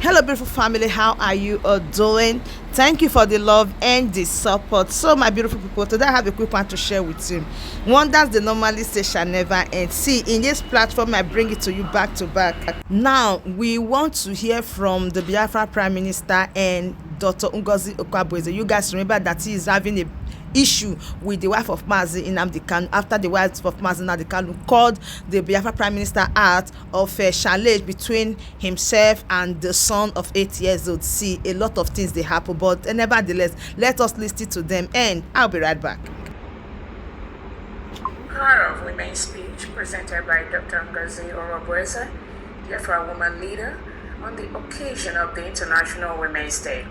Hello, beautiful family. How are you all doing? Thank you for the love and the support. So, my beautiful people, today I have a quick one to share with you. Wonders they normally say shall never end. See, in this platform, I bring it to you back to back. Now, we want to hear from the Biafra Prime Minister and Dr. Ngozi ORABUEZE. You guys remember that he is having a issue with the wife of Mazi Nnamdi Kanu after the wife of Mazi Nnamdi Kanu called the Biafra Prime Minister out of a challenge between himself and the son of 8 years old. See, a lot of things they happen, but nevertheless, let us listen to them and I'll be right back. Part of Women's Speech presented by Dr. Ngozi ORABUEZE, Biafra woman leader, on the occasion of the International Women's Day.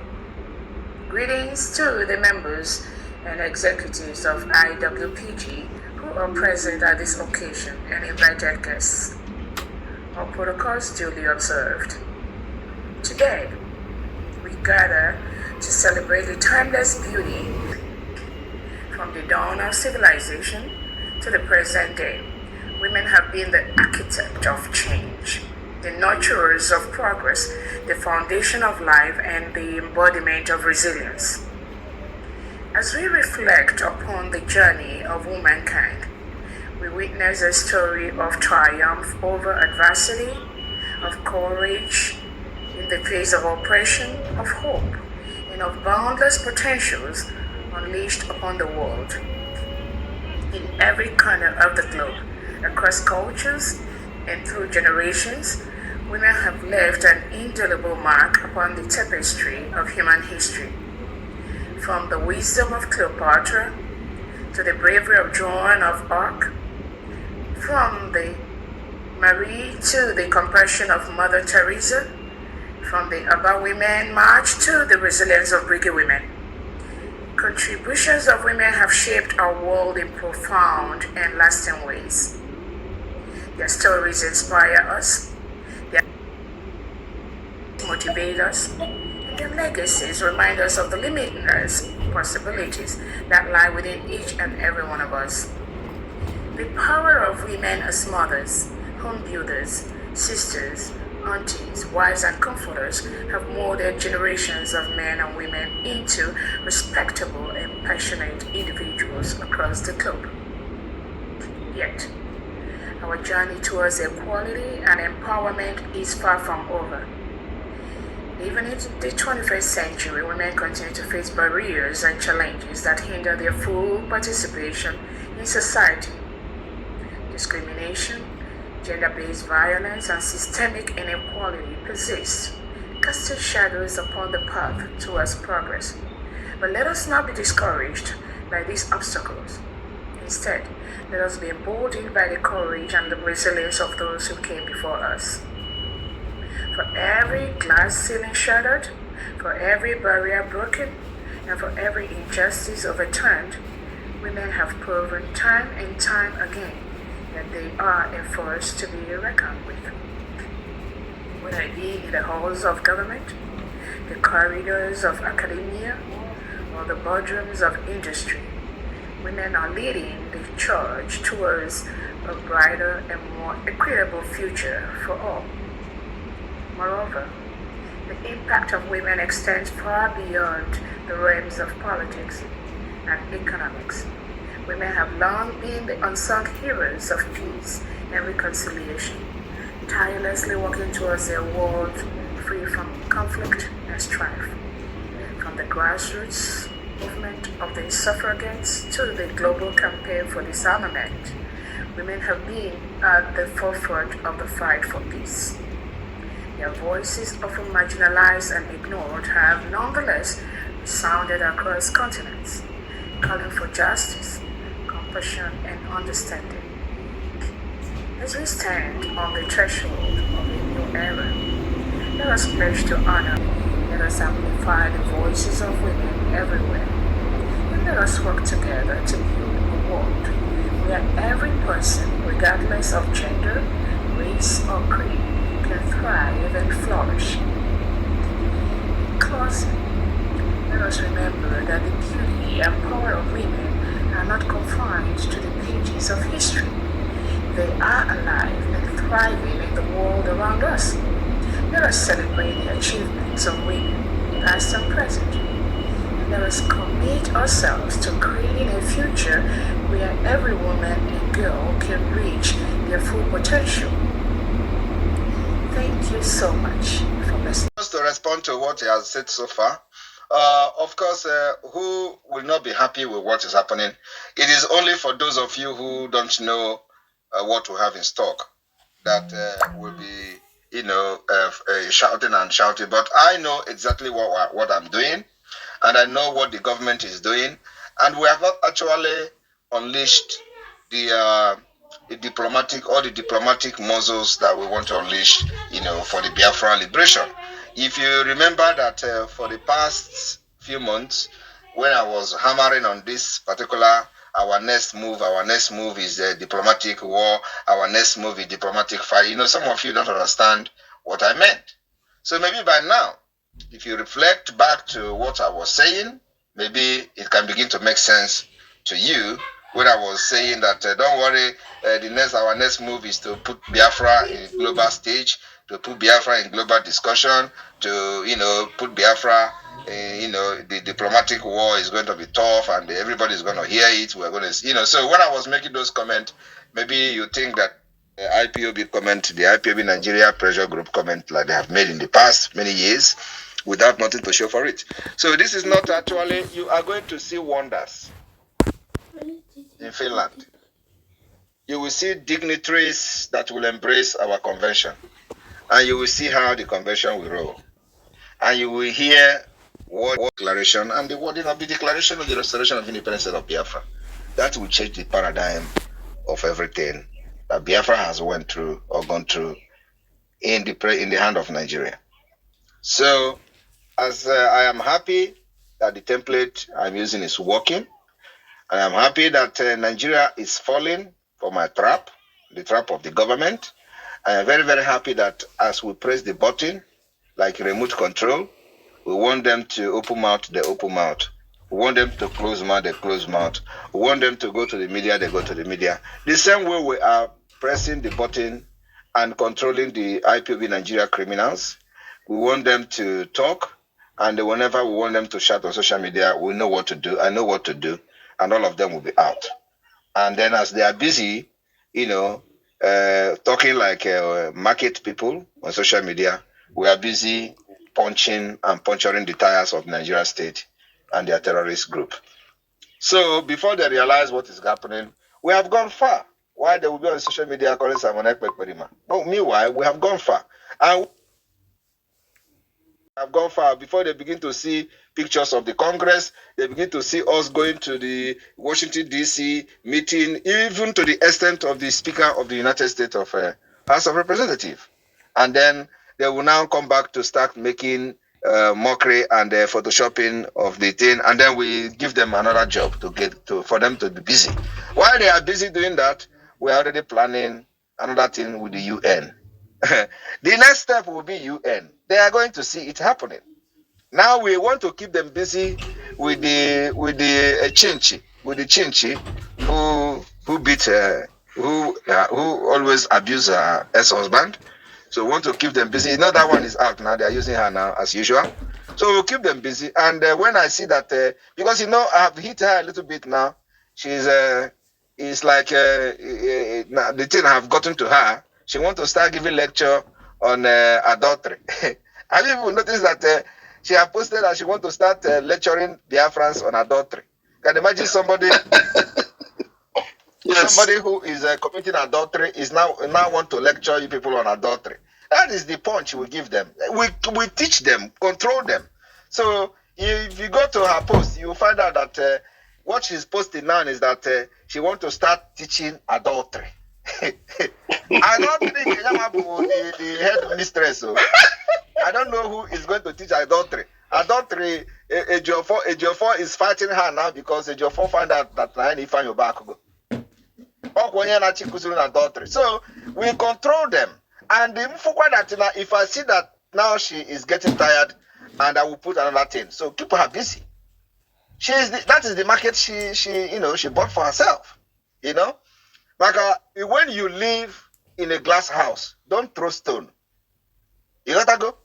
Greetings to the members and executives of IWPG who are present at this occasion and invited guests. All protocols duly observed. Today, we gather to celebrate the timeless beauty from the dawn of civilization to the present day. Women have been the architect of change, the nurturers of progress, the foundation of life, and the embodiment of resilience. As we reflect upon the journey of womankind, we witness a story of triumph over adversity, of courage in the face of oppression, of hope, and of boundless potentials unleashed upon the world. In every corner of the globe, across cultures and through generations, women have left an indelible mark upon the tapestry of human history. From the wisdom of Cleopatra to the bravery of Joan of Arc, from the Marie to the compassion of Mother Teresa, from the Aba Women March to the resilience of Brigade women. Contributions of women have shaped our world in profound and lasting ways. Their stories inspire us, their motivate us, their legacies remind us of the limitless possibilities that lie within each and every one of us. The power of women as mothers, home builders, sisters, aunties, wives, and comforters have molded generations of men and women into respectable and passionate individuals across the globe. Yet, our journey towards equality and empowerment is far from over. Even in the 21st century, women continue to face barriers and challenges that hinder their full participation in society. Discrimination, gender-based violence, and systemic inequality persist, casting shadows upon the path towards progress. But let us not be discouraged by these obstacles. Instead, let us be emboldened by the courage and the resilience of those who came before us. For every glass ceiling shattered, for every barrier broken, and for every injustice overturned, women have proven time and time again that they are a force to be reckoned with. Whether it be in the halls of government, the corridors of academia, or the boardrooms of industry, women are leading the charge towards a brighter and more equitable future for all. Moreover, the impact of women extends far beyond the realms of politics and economics. Women have long been the unsung heroes of peace and reconciliation, tirelessly working towards a world free from conflict and strife. From the grassroots movement of the suffragettes to the global campaign for disarmament, women have been at the forefront of the fight for peace. Their voices, often marginalized and ignored, have nonetheless resounded across continents, calling for justice, compassion, and understanding. As we stand on the threshold of a new era, let us pledge to honor, let us amplify the voices of women everywhere, and let us work together to build a world where every person, regardless of gender, race, or creed, can thrive and flourish. In closing, let us remember that the beauty and power of women are not confined to the pages of history. They are alive and thriving in the world around us. Let us celebrate the achievements of women, past and present. Let us commit ourselves to creating a future where every woman and girl can reach their full potential. Thank you so much for listening. Just to respond to what he has said so far, of course, who will not be happy with what is happening? It is only for those of you who don't know what we have in stock that will be, shouting and shouting. But I know exactly what I'm doing, and I know what the government is doing, and we have not actually unleashed the diplomatic muscles that we want to unleash, for the Biafra liberation. If you remember that for the past few months, when I was hammering on this particular, our next move is diplomatic war, our next move is diplomatic fight. Some of you don't understand what I meant. So maybe by now, if you reflect back to what I was saying, maybe it can begin to make sense to you when I was saying that don't worry, our next move is to put Biafra in global stage, to put Biafra in global discussion, to put Biafra the diplomatic war is going to be tough and everybody is going to hear it. We're going to, so when I was making those comments, maybe you think that the IPOB Nigeria pressure group comment like they have made in the past many years without nothing to show for it. So this is not actually, you are going to see wonders in Finland. You will see dignitaries that will embrace our convention, and you will see how the convention will roll, and you will hear what declaration and the wording of the declaration of the restoration of independence of Biafra. That will change the paradigm of everything that Biafra has went through or gone through in the hand of Nigeria. So, as I am happy that the template I'm using is working, and I'm happy that Nigeria is falling for my trap, the trap of the government. I am very, very happy that as we press the button, like remote control, we want them to open mouth, they open mouth. We want them to close mouth, they close mouth. We want them to go to the media, they go to the media. The same way we are pressing the button and controlling the IPOB Nigeria criminals, we want them to talk, and whenever we want them to shout on social media, we know what to do, I know what to do, and all of them will be out. And then as they are busy, talking like market people on social media, we are busy punching and puncturing the tires of Nigeria state and their terrorist group. So before they realize what is happening, we have gone far. Why they will be on social media calling someone Ekpa? But meanwhile, we have gone far. And have gone far before they begin to see pictures of the Congress. They begin to see us going to the Washington, D.C. meeting, even to the extent of the Speaker of the United States of House of Representatives. And then they will now come back to start making mockery and photoshopping of the thing. And then we give them another job for them to be busy. While they are busy doing that, we are already planning another thing with the UN. The next step will be UN. They are going to see it happening. Now we want to keep them busy with the Chinchi who always abuse her ex-husband. So we want to keep them busy. That one is out now. They are using her now as usual. So we'll keep them busy. And when I see that, because I have hit her a little bit now. She's it's like the thing I have gotten to her. She wants to start giving lecture on adultery. Have you even noticed that she has posted that she wants to start lecturing Biafrans on adultery? Can you imagine somebody yes. Somebody who is committing adultery is now want to lecture you people on adultery? That is the punch we give them. We teach them, control them. So if you go to her post, you will find out that what she's posting now is that she wants to start teaching adultery. I don't think the head mistress. So I don't know who is going to teach adultery. Adultery, Ejiofor is fighting her now because Ejiofor found out that I need to find your back. Adultery. So we control them. And if I see that now she is getting tired, and I will put another thing. So keep her busy. That is the market she bought for herself. Like when you live in a glass house, don't throw stone. You gotta go.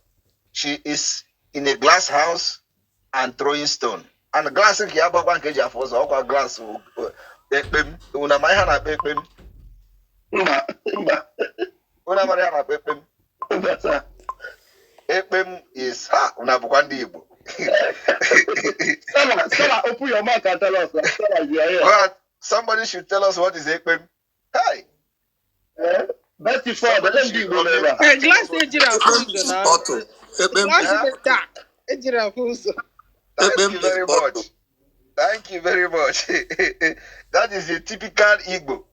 She is in a glass house and throwing stone. And glass in here, one kg of us, or glass. Una my hand, pepim. Una my hand, pepim. Ekpem is una bukwandi Igbo. Stella, open your mouth and tell us. Stella, you are here. Well, somebody should tell us what is Ekpem. Hi. Best before the Igbo. Hey, glass ejira fuzo na. Glass is dark. Ejira fuzo. Thank you very much. Thank you very much. That is a typical Igbo,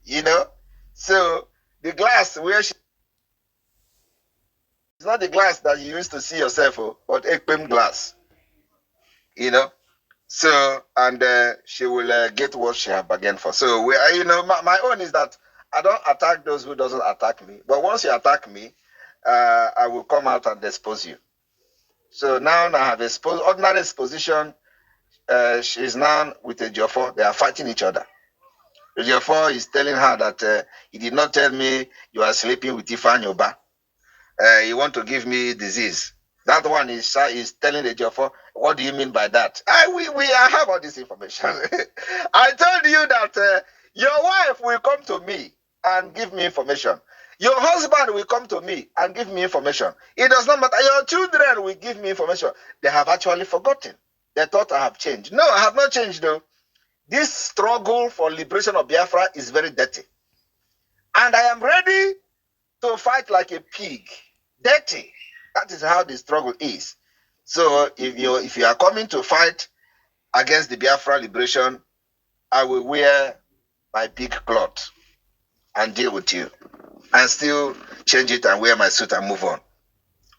you know. So the glass where she, it's not the glass that you used to see yourself, but Ekpem glass, you know. So and she will get what she have bargained for. So we, you know, my own is that I don't attack those who doesn't attack me. But once you attack me, I will come out and expose you. So now I have exposed ordinary exposition. She's now with a Jofo. They are fighting each other. The Jofo is telling her that he did not tell me you are sleeping with Ifan Yoba. You want to give me disease. That one is telling the Jofo, what do you mean by that? I have all this information. I told you that your wife will come to me and give me information. Your husband will come to me and give me information. It does not matter. Your children will give me information. They have actually forgotten. They thought I have changed. No, I have not changed though. This struggle for liberation of Biafra is very dirty. And I am ready to fight like a pig. Dirty. That is how the struggle is. So if you are coming to fight against the Biafra liberation, I will wear my pig cloth and deal with you. And still change it and wear my suit and move on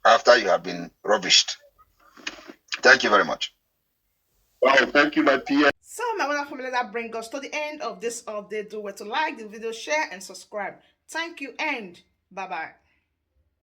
after you have been rubbished. Thank you very much. Wow, thank you, my PA. So my wonderful family, that brings us to the end of this update. Do well to like the video, share, and subscribe. Thank you and bye-bye.